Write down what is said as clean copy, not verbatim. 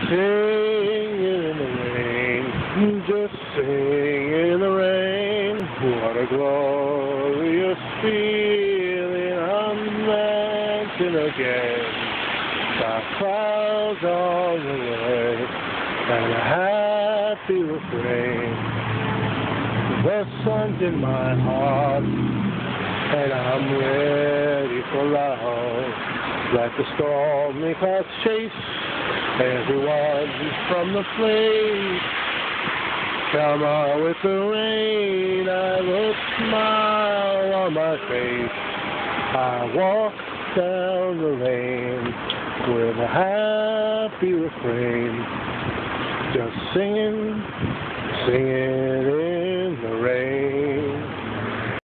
Singing in the rain, just singing in the rain. What a glorious feeling on the mountain again. The clouds on the way, and a happy refrain. The sun's in my heart, and I'm ready for love. Let the stormy clouds chase everyone from the flames. Come on with the rain, I will smile on my face. I walk down the lane with a happy refrain, just singing, singing in the rain.